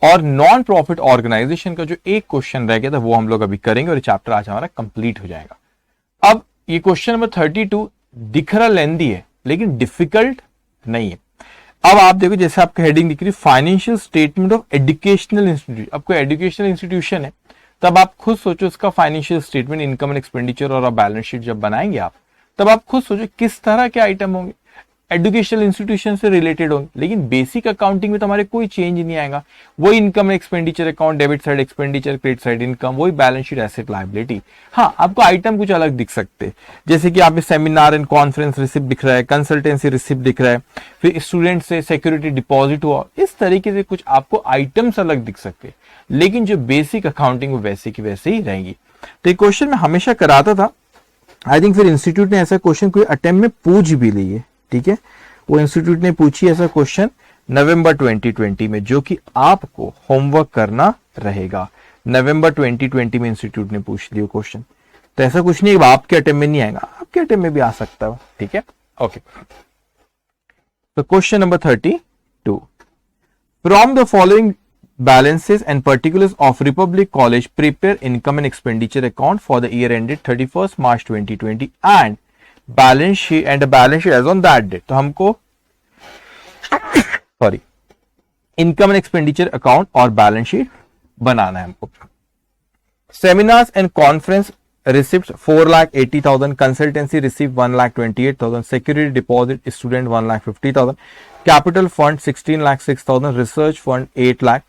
और non profit organisation का जो एक क्वेश्चन रह गया था वो हम लोग अभी करेंगे, और ये चैप्टर आज हमारा कंप्लीट हो जाएगा। अब ये क्वेश्चन नंबर 32 दिख रहा लेंदी है लेकिन डिफिकल्ट नहीं है। अब आप देखो, जैसे आपका हेडिंग दिख रही financial statement of educational institute, आपको एजुकेशनल इंस्टीट्यूशन है, तब आप खुद सोचो इसका financial statement, income and expenditure और बैलेंस शीट जब बनाएंगे आप, तब आप खुद सोचो किस तरह के आइटम होंगे, एजुकेशनल इंस्टीट्यूशन से रिलेटेड होंगे। लेकिन बेसिक अकाउंटिंग में तो हमारे कोई चेंज नहीं आएगा, वही income expenditure account, debit side expenditure, credit side income, वही बैलेंस शीट, एसेट लायबिलिटी। हाँ, आपको आइटम कुछ अलग दिख सकते हैं, जैसे कि आप सेमिनार एंड कॉन्फ्रेंस रिसिप्ट दिख रहा है, कंसल्टेंसी रिसिप्ट दिख रहा है, फिर स्टूडेंट से सिक्योरिटी डिपॉजिट हुआ, इस तरीके से कुछ आपको आइटम्स अलग दिख सकते हैं, लेकिन जो बेसिक अकाउंटिंग वो वैसे की वैसे ही रहेंगी। तो ये क्वेश्चन मैं हमेशा कराता था, आई थिंक फिर इंस्टीट्यूट ने ऐसा क्वेश्चन कोई अटेम्प्ट में पूछ भी ली है, ठीक है, वो इंस्टीट्यूट ने पूछी ऐसा क्वेश्चन नवंबर 2020 में, जो कि आपको होमवर्क करना रहेगा। नवंबर 2020 में इंस्टीट्यूट ने पूछ लिया क्वेश्चन, तो ऐसा कुछ नहीं आपके अटेम्प्ट में नहीं आएगा, आपके अटेम्प्ट में भी आ सकता है, ठीक है, ओके। तो question number 32, from the following balances and particulars of Republic College prepare income and expenditure account for the year ended 31st March 2020 and balance sheet as on that date। तो हमको sorry income and expenditure account और balance sheet बनाना है हमको। Seminars and conference receipt 4,80,000, consultancy receipt 1,28,000, security deposit student 1,50,000, capital fund 16,06,000, research fund 8 lakh,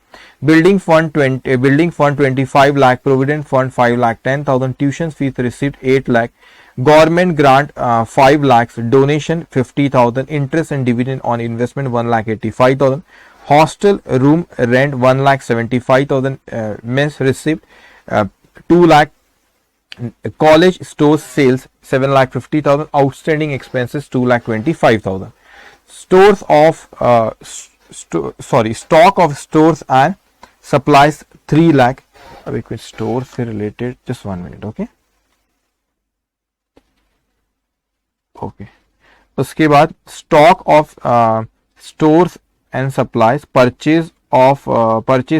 building fund 25 lakh, provident fund 5,10,000, tuition fees receipt 8 lakh, government grant 5 lakh, donation 50,000, interest and dividend on investment 1,85,000, hostel room rent 1,75,000, mess receipt 2 lakh, college stores sales 7,50,000, outstanding expenses 2,25,000, stores of stock of stores and supplies 3 lakh। अब एक store से related just 1 minute, okay okay. उसके बाद stock of stores and supplies, purchase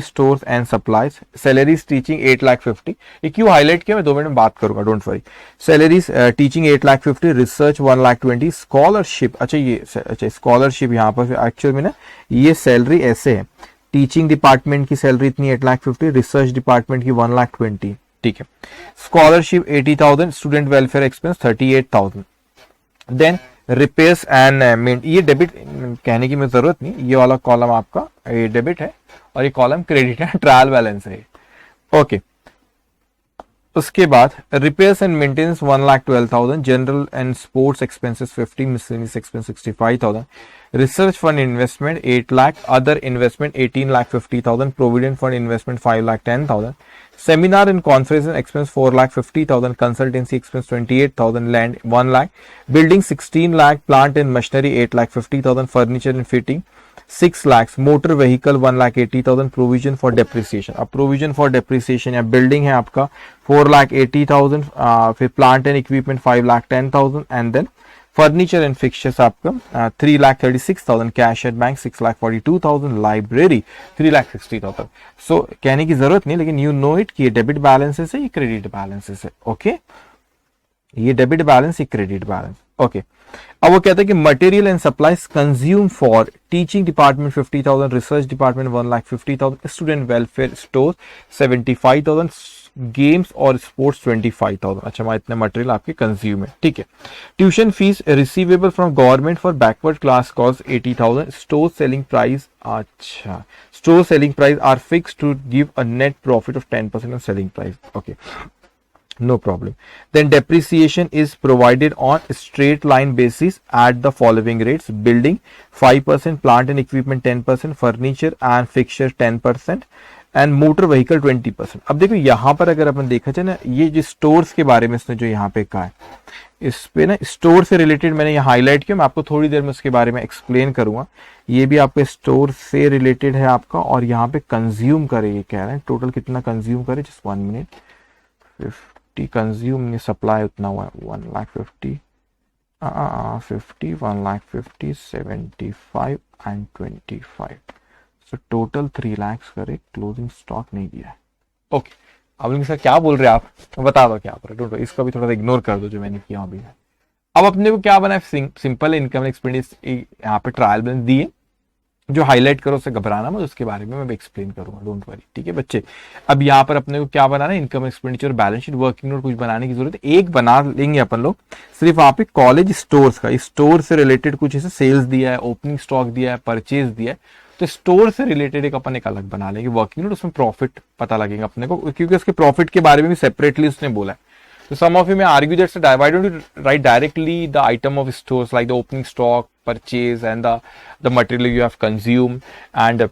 stores and supplies, salaries teaching 8,50,000। ये क्यों highlight किया, मैं 2 minute में बात करूंगा, don't worry. Salaries teaching 8,50,000, research 1,20,000, scholarship, अच्छा स्कॉलरशिप यहाँ पर एक्चुअल में ना ये सैलरी ऐसे है, टीचिंग डिपार्टमेंट की सैलरी इतनी 8,50,000, रिसर्च डिपार्टमेंट की 1,20,000, ठीक है। Scholarship 80,000, student welfare expense 38,000। Then repairs and मेंट, ये डेबिट कहने की मुझे जरूरत नहीं, ये वाला कॉलम आपका ये डेबिट है और ये कॉलम क्रेडिट है, ट्रायल बैलेंस है, ओके। उसके बाद repairs and maintenance 1,12,000, general and sports expenses 50, miscellaneous expense 65,000, research fund investment 8 lakh, other investment 18,50,000, provident fund investment 5,10,000, seminar and conference expense 4,50,000, consultancy expense 28,000, land 1 lakh, building 16 lakh, plant and machinery 8,50,000, furniture and fitting 6 lakhs, motor vehicle 1,80,000, provision for depreciation. अब provision for depreciation या building है आपका 4,80,000, फिर plant and equipment 5,10,000 and then furniture and fixtures आपका 3,36,000, cash at bank 6,42,000, library 3,60,000। So कहने की जरूरत नहीं, लेकिन यू नो इट कि ये डेबिट बैलेंसेस है, ये क्रेडिट बैलेंसेस है, ओके। ये डेबिट बैलेंस, ये क्रेडिट बैलेंस, ओके। अब वो कहता है कि material and supplies consume for teaching department 50,000, research department 1,50,000, student welfare store 75,000, games और स्पोर्ट्स 25,000। अच्छा, मैं इतने मटेरियल आपके कंज्यूम है, ठीक है। Tuition fees receivable from government for backward class cost 80,000, store selling price, अच्छा store selling price are fixed to give a net profit of 10% on selling price, okay, no problem। Then depreciation is provided on straight line basis at the following rates: building 5%, plant and equipment 10%, furniture and fixture 10% and motor vehicle 20%। अब देखो यहाँ पर अगर अपन देखा जाए ना, ये जो स्टोर्स के बारे में इसने जो यहाँ पे कहा है, इस पे ना स्टोर से रिलेटेड मैंने यहाँ हाईलाइट किया, मैं आपको थोड़ी देर में उसके बारे में एक्सप्लेन करूंगा। ये भी आपके स्टोर से रिलेटेड है आपका, और यहाँ पे कंज्यूम करे ये कह रहे हैं, टोटल कितना कंज्यूम करे, जस्ट 1 मिनट। कंज्यूम सप्लाई उतना हुआ है 1,50,000, 50, 1,50,000, 75 एंड 25। तो टोटल 3 लाख करे, क्लोजिंग स्टॉक नहीं दिया है। ओके, अब इनके साथ क्या बोल रहे हैं आप, तो बता दो क्या बोल रहे, डोंट, इसको भी थोड़ा सा इग्नोर कर दो जो मैंने किया अभी। अब अपने को क्या बना है, सिंपल इनकम एक्सपेंडिस यहाँ पे ट्रायल बैलेंस दिए, जो हाईलाइट करो उससे घबराना मत, उसके बारे में मैं एक्सप्लेन करूंगा, डोंट वरी, ठीक है बच्चे। अब यहाँ पर अपने को क्या बनाना है, income expenditure balance sheet working note कुछ बनाने की जरूरत है, एक बना लेंगे अपन लोग। सिर्फ वहां पे कॉलेज स्टोर्स का, स्टोर से रिलेटेड कुछ ऐसे सेल्स दिया है, ओपनिंग स्टॉक दिया है, परचेज दिया है, तो स्टोर से रिलेटेड एक अपन एक अलग बना लेंगे वर्किंग नोट, उसमें प्रॉफिट पता लगेगा अपने को, क्योंकि उसके प्रॉफिट के बारे में भी सेपरेटली उसने बोला है। So some of you may argue that, so why don't you write directly the item of stores like the opening stock, purchase, and the material you have consumed, and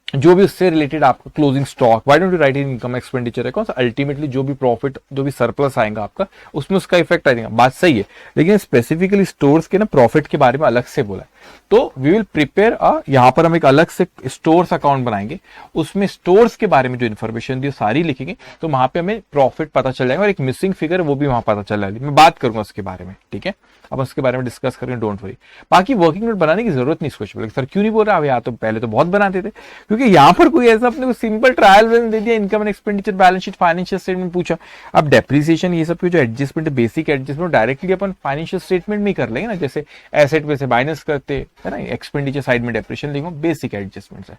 जो भी उससे रिलेटेड आपका closing stock, why don't you right in income expenditure है, कौन सा ultimately जो भी profit, जो भी सरप्लस आएगा आपका, उसमें उसका इफेक्ट आएगा, बात सही है। लेकिन स्पेसिफिकली स्टोर्स के ना प्रॉफिट के बारे में अलग से बोला है, तो वी विल प्रिपेयर यहाँ पर हम एक अलग से स्टोर्स अकाउंट बनाएंगे, उसमें स्टोर्स के बारे में जो इन्फॉर्मेशन दी सारी लिखेंगे, तो वहां पे हमें प्रॉफिट पता चल जाएगा, और एक मिसिंग फिगर वो भी वहां पता चल जाएगी, मैं बात करूंगा उसके बारे में, ठीक है। अब उसके बारे में डिस्कस करेंगे, डोंट वरी। बाकी वर्किंग नोट बनाने की जरूरत नहीं, सोच बोले सर क्यों नहीं बोल रहा, यहाँ तो पहले तो बहुत बनाते थे, क्योंकि यहाँ पर कोई ऐसा अपने को सिंपल ट्रायल बैलेंस दे दिया, income and expenditure balance sheet financial statement पूछा। अब डेप्रिसिएशन ये सब जो एडजस्टमेंट, बेसिक एडजस्टमेंट डायरेक्टली अपन फाइनेंशियल स्टेटमेंट में कर लेंगे ना, जैसे एसेट में से माइनस करते है ना, एक्सपेंडिचर साइड में डेप्रिसिएशन लिखो, बेसिक एडजस्टमेंट है।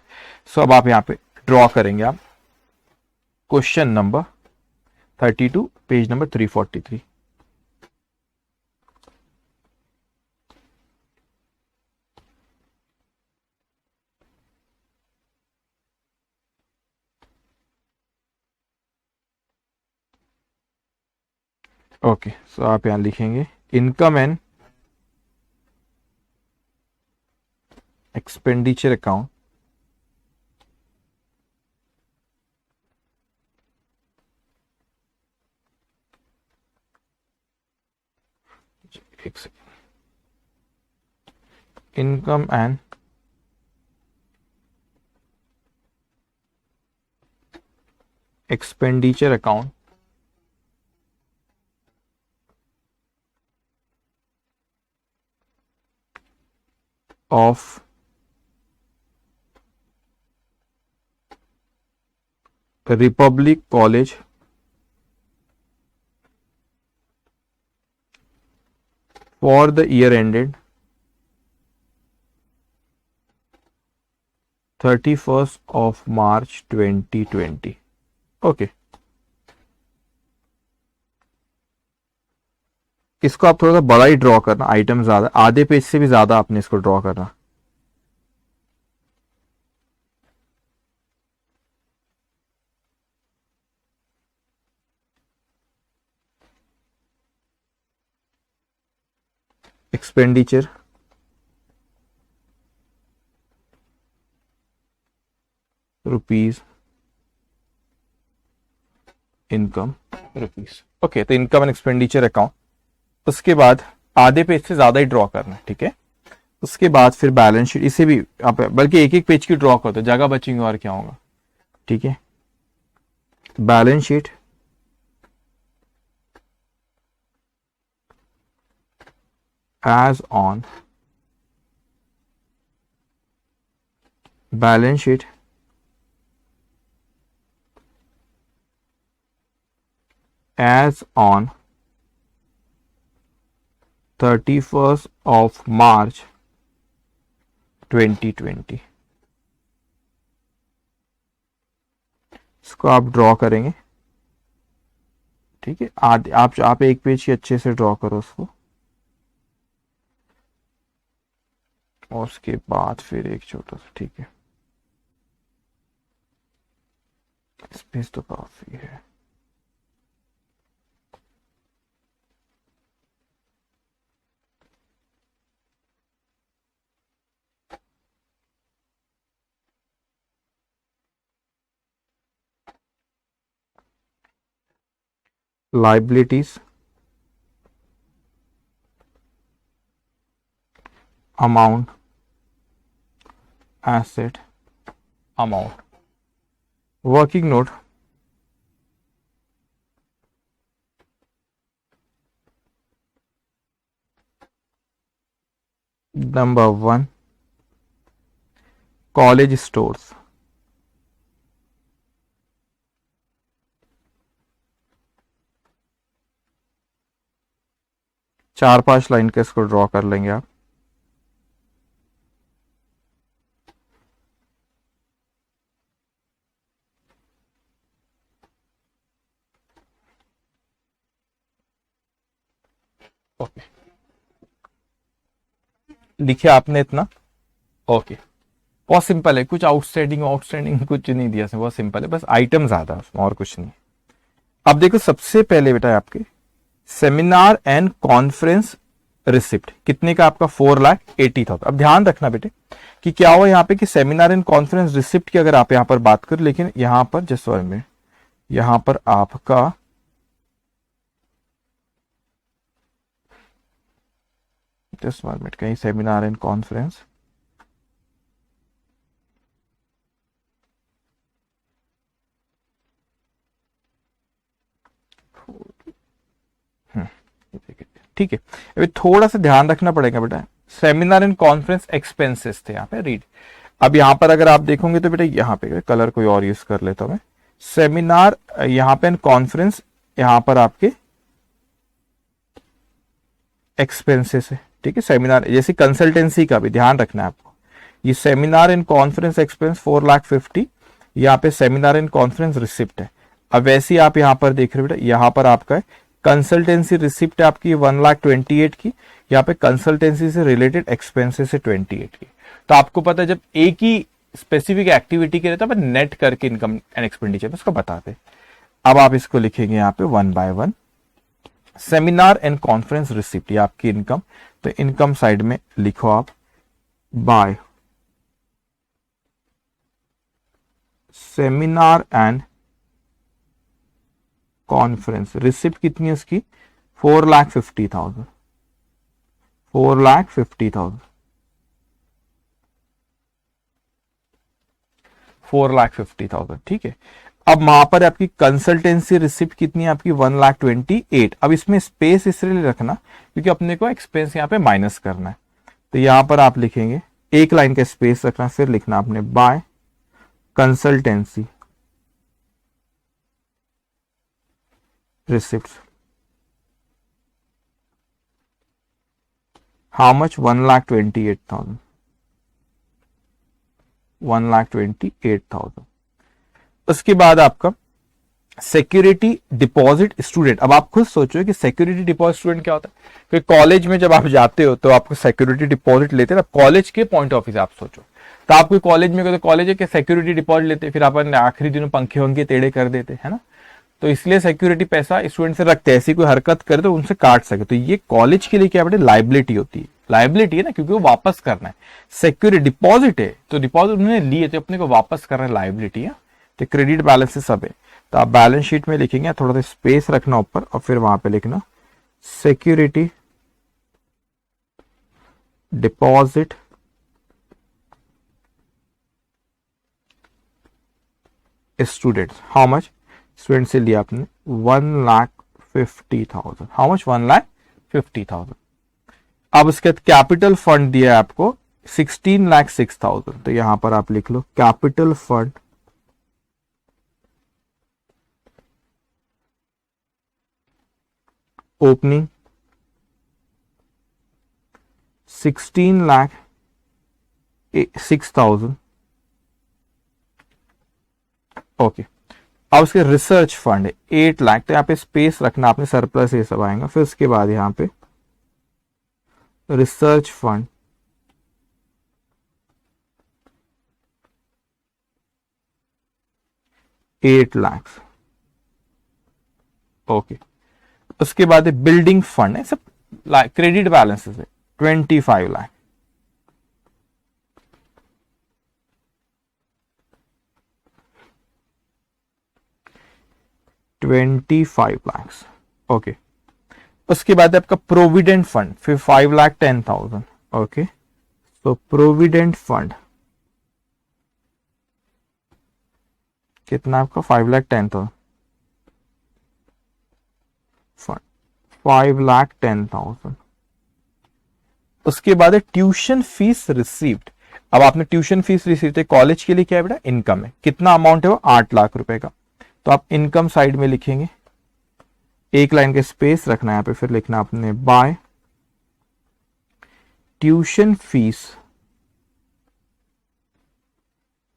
सो अब आप यहाँ पे ड्रॉ करेंगे आप question number 32 page number 343। Okay, so आप यहां लिखेंगे इनकम एंड एक्सपेंडिचर अकाउंट एक second, income and expenditure account of Republic college for the year ended 31st of March 2020। Okay, इसको आप थोड़ा सा बड़ा ही ड्रॉ करना, आइटम ज्यादा, आधे पेज से भी ज्यादा आपने इसको ड्रॉ करना। Expenditure rupees, income rupees. Okay, तो इनकम एंड एक्सपेंडिचर अकाउंट, उसके बाद आधे पेज से ज्यादा ही ड्रॉ करना, ठीक है। उसके बाद फिर बैलेंस शीट, इसे भी आप बल्कि एक एक पेज की ड्रॉ कर दो, जगह बचेंगे और क्या होगा, ठीक है। Balance sheet as on balance sheet as on 31st of March 2020। इसको आप ड्रॉ करेंगे, ठीक है। आप एक पेज की अच्छे से ड्रॉ करो उसको, और उसके बाद फिर एक छोटा सा, ठीक है, स्पेस तो काफी है। Liabilities amount, asset amount, working note number 1, college stores, चार पांच लाइन का इसको ड्रॉ कर लेंगे आप। ओके, लिखे आपने इतना। ओके, बहुत सिंपल है, कुछ आउटस्टैंडिंग आउटस्टैंडिंग कुछ नहीं दिया, बहुत सिंपल है, बस आइटम ज्यादा उसमें और कुछ नहीं। अब देखो सबसे पहले बेटा आपके सेमिनार एंड कॉन्फ्रेंस रिसिप्ट कितने का, आपका 4,80,000। अब ध्यान रखना बेटे कि क्या हुआ यहाँ पे कि सेमिनार एंड कॉन्फ्रेंस रिसिप्ट की अगर आप यहाँ पर बात करें, लेकिन यहाँ पर जस्ट में यहाँ पर आपका जस्ट मिनट, कहीं सेमिनार एंड कॉन्फ्रेंस ठीक है। अभी थोड़ा सा ध्यान रखना पड़ेगा बेटा, सेमिनार एंड कॉन्फ्रेंस एक्सपेंसेस थे यहाँ पे, रीड। अब यहाँ पर अगर आप देखोगे तो बेटा यहाँ पे कलर कोई और यूज कर लेता हूं मैं, सेमिनार यहाँ पे कॉन्फ्रेंस यहाँ पर आपके एक्सपेंसेस है, ठीक है। सेमिनार जैसे कंसल्टेंसी का भी ध्यान रखना है आपको, ये सेमिनार एंड कॉन्फ्रेंस एक्सपेंस 4,50,000, यहाँ पे सेमिनार एंड कॉन्फ्रेंस रिसिप्ट है। अब वैसे ही आप यहाँ पर देख रहे हो बेटा, यहाँ पर आपका है कंसल्टेंसी रिसिप्ट है आपकी 1,28,000 की, यहाँ पे कंसल्टेंसी से रिलेटेड एक्सपेंसेस है 28 की। तो आपको पता है जब एक ही स्पेसिफिक एक्टिविटी के रहता है नेट करके इनकम एंड एक्सपेंडिचर उसको बताते। अब आप इसको लिखेंगे यहाँ पे 1 by 1, seminar and conference receipt, ये आपकी इनकम। तो इनकम साइड में लिखो आप by seminar and conference receipt, कितनी है उसकी 4,50,000, 4,50,000, 4,50,000, ठीक है। अब वहां पर आपकी कंसल्टेंसी रिसिप्ट कितनी है आपकी 1,28,000। अब इसमें स्पेस इसलिए रखना क्योंकि अपने को एक्सपेंस यहाँ पे माइनस करना है, तो यहां पर आप लिखेंगे एक लाइन का स्पेस रखना, फिर लिखना आपने by consultancy receipt, how much 1,28,000, 1,28,000। उसके बाद आपका सिक्योरिटी डिपॉजिट स्टूडेंट। अब आप खुद सोचो कि सिक्योरिटी डिपॉजिट स्टूडेंट क्या होता है, क्योंकि कॉलेज में जब आप जाते हो तो आपको सिक्योरिटी डिपॉजिट लेते हैं ना, कॉलेज के पॉइंट ऑफ व्यू से आप सोचो। तो आपको कॉलेज में कॉलेज है कि सिक्योरिटी डिपॉजिट लेते, फिर अपन आखिरी दिनों पंखे वंखे टेढ़े कर देते है ना, तो इसलिए सिक्योरिटी पैसा स्टूडेंट से रखते हैं, ऐसी कोई हरकत करे तो उनसे काट सके। तो ये कॉलेज के लिए क्या बेटे लाइबिलिटी होती है, लाइबिलिटी है ना, क्योंकि वो वापस करना है। सिक्योरिटी डिपॉजिट है तो डिपॉजिट उन्होंने लिए तो अपने को वापस करना है, लाइबिलिटी है। तो क्रेडिट बैलेंस से सब है, तो आप बैलेंस शीट में लिखेंगे, थोड़ा सा स्पेस रखना ऊपर और फिर वहां पे लिखना security deposit students, how much, student से लिया आपने 1,50,000, हाउ मच 1,50,000। अब उसके बाद कैपिटल फंड दिया है आपको 16,06,000, तो यहां पर आप लिख लो कैपिटल फंड ओपनिंग 16,06,000, ओके। अब उसके रिसर्च फंड है 8 लाख, तो यहाँ पे स्पेस रखना आपने, सरप्लस ये सब आएगा। फिर उसके बाद यहाँ पे रिसर्च फंड 8 लाख, ओके। उसके बाद बिल्डिंग फंड है, सब क्रेडिट बैलेंसेस है 25 लाख, ओके। उसके बाद आपका प्रोविडेंट फंड फिर 5,10,000, ओके। तो प्रोविडेंट फंड कितना आपका 5,10,000, 5,10,000। उसके बाद ट्यूशन फीस रिसीव्ड, अब आपने ट्यूशन फीस रिसीव थे कॉलेज के लिए, क्या है बेटा, इनकम है। कितना अमाउंट है वो, 8 लाख रुपए का। तो आप इनकम साइड में लिखेंगे, एक लाइन के स्पेस रखना है यहाँ पे, फिर लिखना आपने बाय ट्यूशन फीस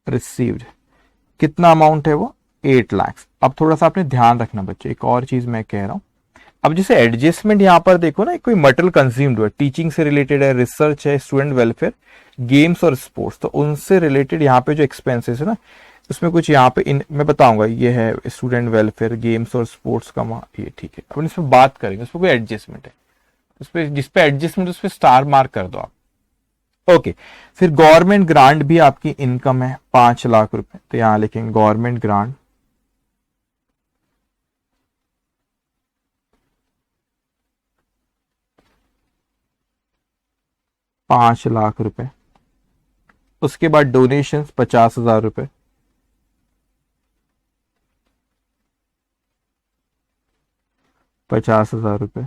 रिसीव्ड, कितना अमाउंट है वो, 8 लाख। अब थोड़ा सा आपने ध्यान रखना बच्चे, एक और चीज मैं कह रहा हूं, अब जैसे एडजस्टमेंट यहां पर देखो ना, कोई मटेरियल कंज्यूम्ड हुआ, टीचिंग से रिलेटेड है, रिसर्च है, स्टूडेंट वेलफेयर, गेम्स और स्पोर्ट्स, तो उनसे रिलेटेड यहाँ पे जो एक्सपेंसेस है ना, उसमें कुछ यहाँ पे मैं बताऊंगा, ये है स्टूडेंट वेलफेयर, गेम्स और स्पोर्ट्स का ये ठीक है। अपन इसमें बात करेंगे, उसमें कोई एडजस्टमेंट है, उस पर जिस पे एडजस्टमेंट उस पर स्टार मार्क कर दो आप। ओके, फिर गवर्नमेंट ग्रांट भी आपकी इनकम है 5 लाख रुपए, तो यहां लिखेंगे गवर्नमेंट ग्रांट 5 लाख रुपए। उसके बाद डोनेशन 50,000 रुपए, 50,000 रुपए।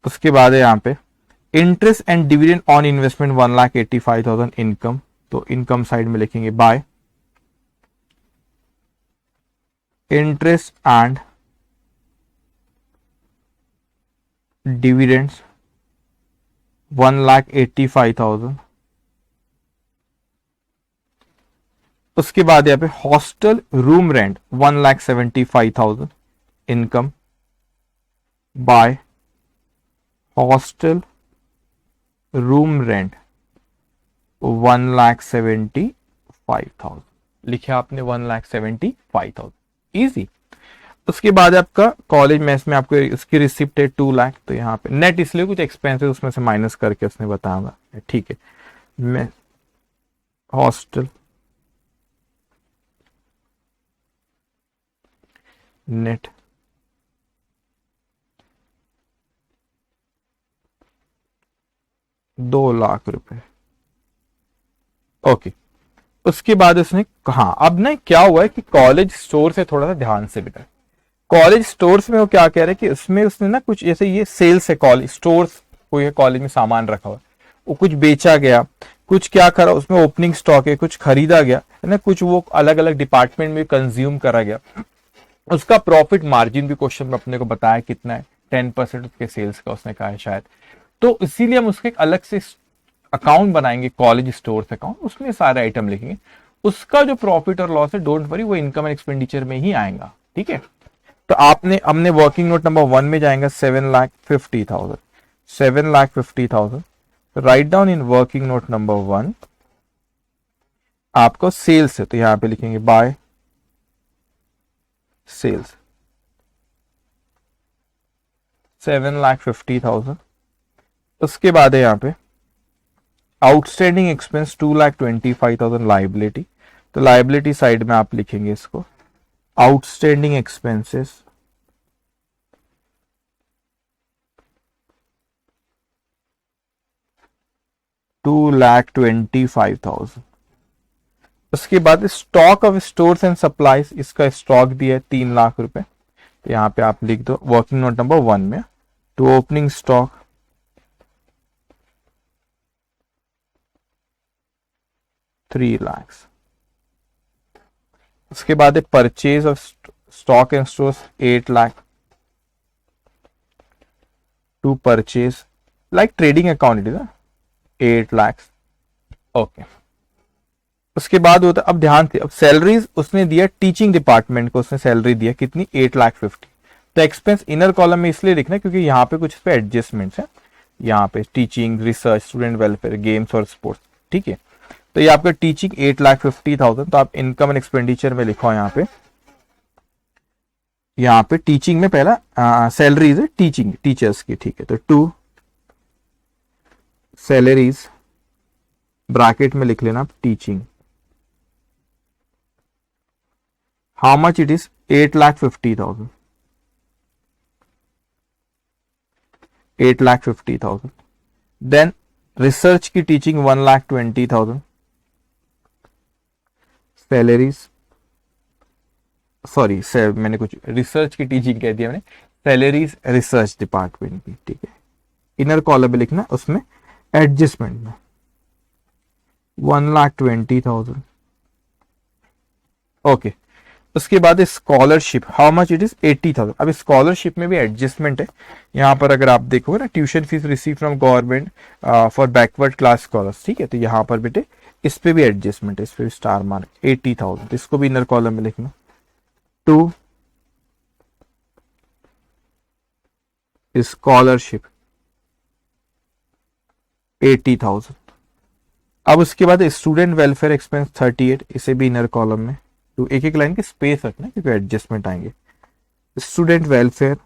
उसके बाद है यहाँ पे interest and dividend on investment 1,85,000 income, तो इनकम साइड में लिखेंगे बाय इंटरेस्ट एंड डिविडेंड्स 1,85,000। उसके बाद यहाँ पे hostel room rent 1,75,000 income by hostel room rent 1,75,000, लिखे आपने 1,75,000, इजी। उसके बाद आपका कॉलेज मेस में आपको इसकी रिसिप्ट है 2 लाख, तो यहाँ पे नेट इसलिए कुछ एक्सपेंसेस उसमें से माइनस करके उसने बताया, ठीक है। मैं हॉस्टल नेट 2 लाख रुपए, ओके। उसके बाद उसने कहा, अब ना क्या हुआ है कि कॉलेज स्टोर से थोड़ा सा ध्यान से बेटा, कॉलेज स्टोर्स में वो क्या कह रहे हैं कि उसमें उसने ना कुछ जैसे ये सेल्स है, कॉलेज स्टोर्स कोई है, कॉलेज में सामान रखा हुआ, वो कुछ बेचा गया, कुछ क्या करा उसमें ओपनिंग स्टॉक है, कुछ खरीदा गया है ना, कुछ वो अलग अलग डिपार्टमेंट में कंज्यूम करा गया। उसका प्रॉफिट मार्जिन भी क्वेश्चन में अपने को बताया कितना है, 10% उसके सेल्स का उसने कहा है शायद। तो इसीलिए हम उसके एक अलग से अकाउंट बनाएंगे, कॉलेज स्टोर्स अकाउंट, उसमें सारे आइटम लिखेंगे। उसका जो प्रॉफिट और लॉस है, डोंट वरी, वो इनकम एंड एक्सपेंडिचर में ही आएगा, ठीक है। तो आपने हमने वर्किंग नोट नंबर 1 में जाएंगे 7,50,000, 7,50,000। Write down in working note number 1 आपको सेल्स है, तो यहां पे लिखेंगे बाय सेल्स 7,50,000। उसके बाद है यहां पे आउटस्टैंडिंग एक्सपेंस 2,25,000 लाइबिलिटी, तो लाइबिलिटी साइड में आप लिखेंगे इसको आउटस्टैंडिंग एक्सपेंसेस 2,25,000। उसके बाद stock of stores and supplies, इसका स्टॉक दिया है 3 लाख रुपए, तो यहां पे आप लिख दो वर्किंग नोट नंबर 1 में टू ओपनिंग स्टॉक 3 लाख। उसके बाद है purchase of stock and stores 8 lakh to purchase like trading account, it is 8 lakh, okay. उसके बाद होता, अब ध्यान से, अब सैलरीज उसने दिया टीचिंग डिपार्टमेंट को, उसने सैलरी दिया कितनी, 8,50,000। तो एक्सपेंस इनर कॉलम में इसलिए लिखना है क्योंकि यहाँ पे कुछ पे एडजस्टमेंट्स है, यहाँ पे teaching, research, student welfare, games और स्पोर्ट्स, ठीक है। तो ये आपका टीचिंग 8,50,000, तो आप इनकम एंड एक्सपेंडिचर में लिखो यहाँ पे टीचिंग में पहला सैलरीज है टीचिंग टीचर्स की, ठीक है। तो 2 सैलरीज ब्रैकेट में लिख लेना आप teaching, how much it is 8,50,000, 8,50,000। Then research की टीचिंग 1,20,000, सैलरीज, सॉरी सर मैंने कुछ रिसर्च की टीचिंग कह दिया मैंने, सैलरीज रिसर्च डिपार्टमेंट की, ठीक है। इनर कॉलम में लिखना, उसमें एडजस्टमेंट में 1,20,000। ओके, उसके बाद scholarship, how much it is 80,000। अब स्कॉलरशिप में भी एडजस्टमेंट है। यहाँ पर अगर आप देखोगे ना, tuition fees receive from government for backward class scholars, ठीक है, तो यहाँ पर बेटे इस पे भी एडजस्टमेंट है, इस पे भी स्टार मार्क 80,000, तो इसको भी इनर कॉलम में लिखना। To scholarship 80,000। अब उसके बाद स्टूडेंट वेलफेयर एक्सपेंस 38, इसे भी इनर कॉलम में। तो एक एक लाइन के स्पेस रखना क्योंकि एडजस्टमेंट आएंगे। Student welfare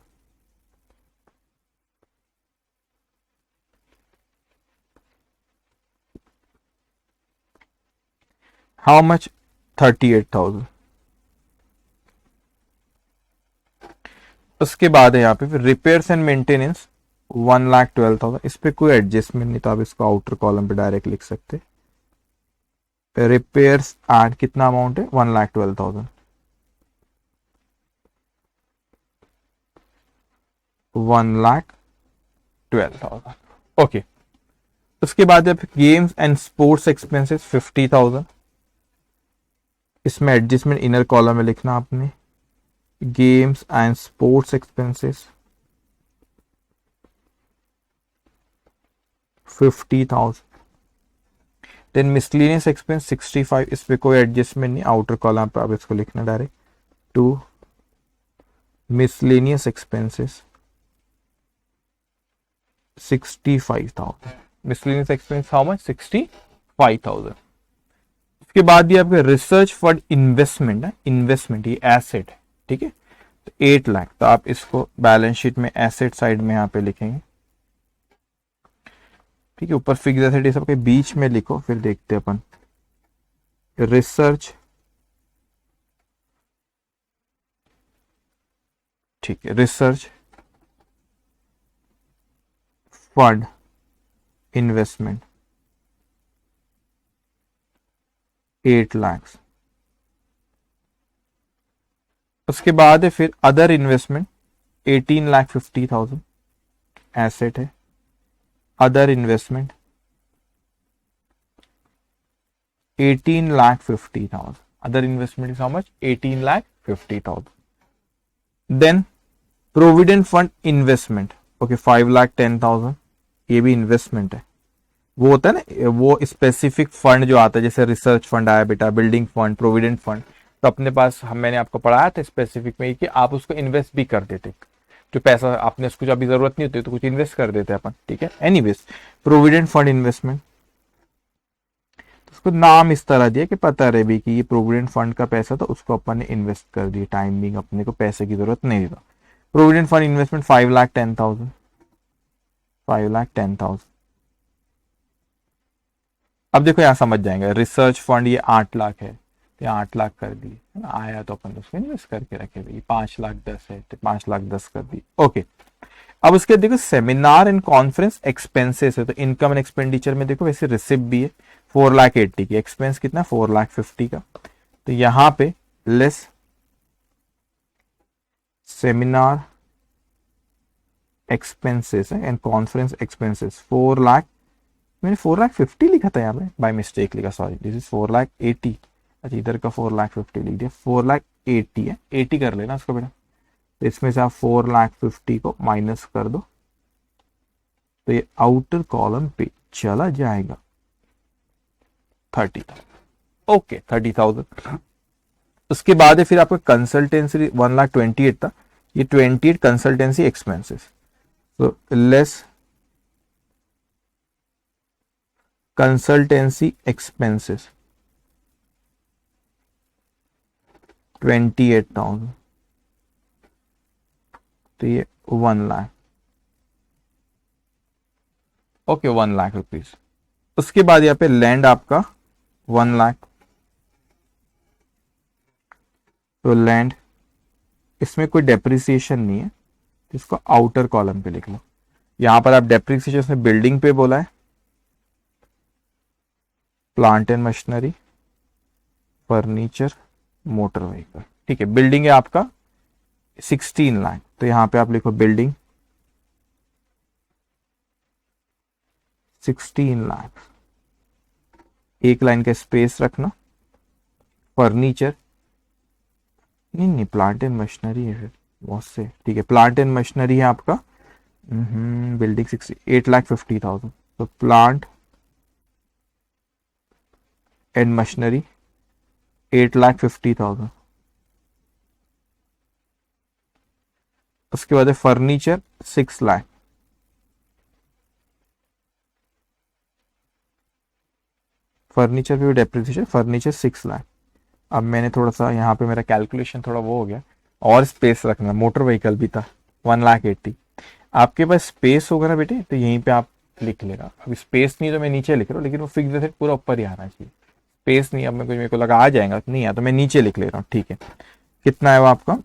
38,000। उसके बाद है यहाँ पे फिर रिपेयर्स एंड मेंटेनेंस 1,12,000, इस पे कोई एडजस्टमेंट नहीं, तो आप इसको आउटर कॉलम पे डायरेक्ट लिख सकते। रिपेयर्स एंड कितना अमाउंट है 1,12,000, 1,12,000। ओके, उसके बाद अब गेम्स एंड स्पोर्ट्स एक्सपेंसेस 50,000, इसमें एडजस्टमेंट इनर कॉलम में लिखना आपने। Games and sports expenses 50,000। Then miscellaneous expense 65, इस पे कोई एडजस्टमेंट नहीं, आउटर कॉलम पे आप इसको लिखना direct. To miscellaneous expenses 65,000। Miscellaneous expense how much 65,000। उसके बाद ये आपका रिसर्च फॉर इन्वेस्टमेंट है, इन्वेस्टमेंट ये एसेट है, ठीक है, तो 8 लाख, तो आप इसको बैलेंस शीट में एसेट साइड में यहाँ पे लिखेंगे, ठीक है। ऊपर फिक्स एसेट ये सब के बीच में लिखो, फिर देखते हैं अपन। रिसर्च, ठीक है, रिसर्च फंड इन्वेस्टमेंट 8 लाख। उसके बाद है फिर अदर इन्वेस्टमेंट 18,50,000 एसेट है। Other investment 18,50,000, other investment is how much 18,50,000। Then provident fund investment, okay 5,10,000, ये भी इन्वेस्टमेंट है। वो होता है ना, वो स्पेसिफिक फंड जो आता है, जैसे रिसर्च फंड आया बेटा, बिल्डिंग फंड, प्रोविडेंट फंड, तो अपने पास मैंने आपको पढ़ाया था स्पेसिफिक में कि आप उसको इन्वेस्ट भी कर देते, जो पैसा आपने उसको अभी जरूरत नहीं होती तो कुछ इन्वेस्ट कर देते अपन, ठीक है। एनीवेज प्रोविडेंट फंड इन्वेस्टमेंट, तो उसको नाम इस तरह दिया कि पता रहे भी कि ये प्रोविडेंट फंड का पैसा था, उसको अपन ने इन्वेस्ट कर दिया, टाइमिंग अपने को पैसे की जरूरत नहीं था। Provident fund investment 5,10,000, 5,10,000। अब देखो यहां समझ जाएंगे, रिसर्च फंड ये 8 लाख है, तो 8 लाख कर दिए है ना, आया तो अपन उसको इन्वेस्ट करके रखे भाई। 5,10,000 है तो 5,10,000 कर दिए, ओके। अब उसके देखो सेमिनार एंड कॉन्फ्रेंस एक्सपेंसेस है, तो इनकम एंड एक्सपेंडिचर में देखो वैसे रिसिप्ट भी है 4,80,000 की, एक्सपेंस कितना 4,50,000 का, तो यहां पे less seminar expenses and conference expenses 4,00,000, मैंने 4,50,000 लिखा था यहाँ पे, बाय मिस्टेक लिखा, सॉरी, दिस इज 4,80,000। अच्छा इधर का 4,50,000 लिख दिया, 4,80,000 है, 80 कर लेना उसको बेटा, तो इसमें से आप 4,50,000 को माइनस कर दो, तो ये आउटर कॉलम पे चला जाएगा 30,000, ओके 30,000। उसके बाद है फिर आपका कंसल्टेंसी 1,28,000 था, ये 28 कंसल्टेंसी एक्सपेंसेस, तो लेस कंसल्टेंसी एक्सपेंसेस 28,000, तो ये 1 लाख, ओके 1 लाख रुपीज। उसके बाद यहाँ पे लैंड आपका 1 लाख, तो लैंड, इसमें कोई डेप्रिसिएशन नहीं है, इसको आउटर कॉलम पे लिख लो। यहां पर आप डेप्रिसिएशन में बिल्डिंग पे बोला है, plant and machinery, furniture, motor vehicle, ठीक है। बिल्डिंग है आपका 16 लाख, तो यहां पे आप लिखो बिल्डिंग 16 लाख एक लाइन का स्पेस रखना। फर्नीचर नहीं, प्लांट एंड मशीनरी है फिर बहुत से, ठीक है, प्लांट एंड मशीनरी है आपका बिल्डिंग 8,50,000। तो प्लांट एंड मशीनरी 8,50,000। उसके बाद है फर्नीचर 6 लाख। फर्नीचर पे भी डेप्रिसिएशन, फर्नीचर 6 लाख। अब मैंने थोड़ा सा यहाँ पे मेरा कैलकुलेशन थोड़ा वो हो गया, और स्पेस रखना, मोटर व्हीकल भी था 1,80,000। आपके पास स्पेस होगा ना बेटे तो यहीं पे आप लिख लेगा। अभी स्पेस नहीं तो मैं नीचे लिख रहा हूँ, लेकिन वो फिक्स रेट पूरा ऊपर ही आना चाहिए। स्पेस नहीं, अब मेरे को लगा आ जाएगा, नहीं आया तो मैं नीचे लिख ले रहा हूँ, ठीक है। कितना है वो आपका,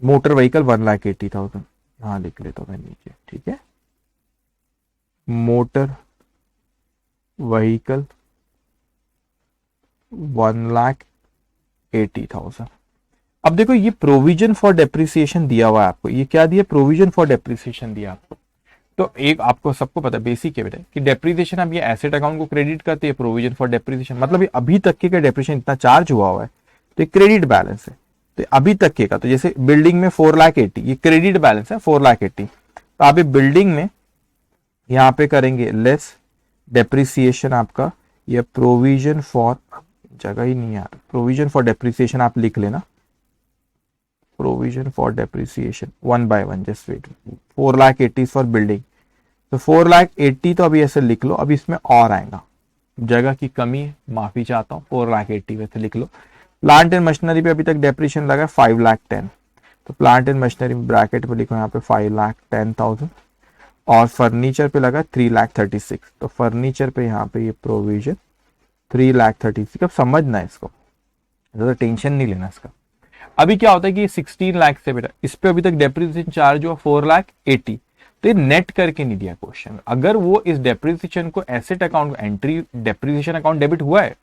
मोटर व्हीकल 1,80,000, हाँ लिख लेता हूँ मैं नीचे, ठीक है। Motor vehicle 1,80,000। अब देखो ये प्रोविजन फॉर डेप्रिसिएशन दिया हुआ है आपको, ये क्या दिया, प्रोविजन फॉर डेप्रिसिएशन दिया आपको। तो एक आपको सबको पता है बेसिक है बेटा कि डेप्रिसिएशन अब ये एसेट अकाउंट को क्रेडिट करती है, प्रोविजन फॉर डेप्रिसिएशन मतलब अभी तक के डेप्रिसिएशन इतना चार्ज हुआ है तो क्रेडिट बैलेंस है, तो अभी तक के का। तो जैसे बिल्डिंग में 4,80,000 ये क्रेडिट बैलेंस है 4,80,000, तो आप बिल्डिंग में यहाँ पे करेंगे लेस डेप्रिसिएशन आपका, ये प्रोविजन फॉर, जगह ही नहीं यार, प्रोविजन फॉर डेप्रिसिएशन आप लिख लेना, provision for depreciation 1 by 1, just wait. 4,80,000 for building, तो 4,80,000 तो अभी ऐसे लिख लो, अभी इसमें और आएगा, जगह की कमी है, माफी चाहता हूँ, 4,80,000 वैसे लिख लो। प्लांट एंड मशीनरी पे अभी तक डेप्रिसिएशन लगा 5,10,000, तो प्लांट एंड मशीनरी ब्रैकेट पे लिखो यहाँ पे 5,10,000, और फर्नीचर पे लगा 3,36,000, तो फर्नीचर पे यहाँ पे ये प्रोविजन 3,36,000। अब समझना है इसको, ज्यादा टेंशन नहीं लेना इसका। अभी क्या होता है कि 16 लाख से बेटा इस पे अभी तक डेप्रिसिएशन चार्ज हुआ 4,80,000, तो ये नेट करके नहीं दिया क्वेश्चन। अगर वो इस डेप्रिसिएशन को asset account entry, depreciation account debit हुआ है,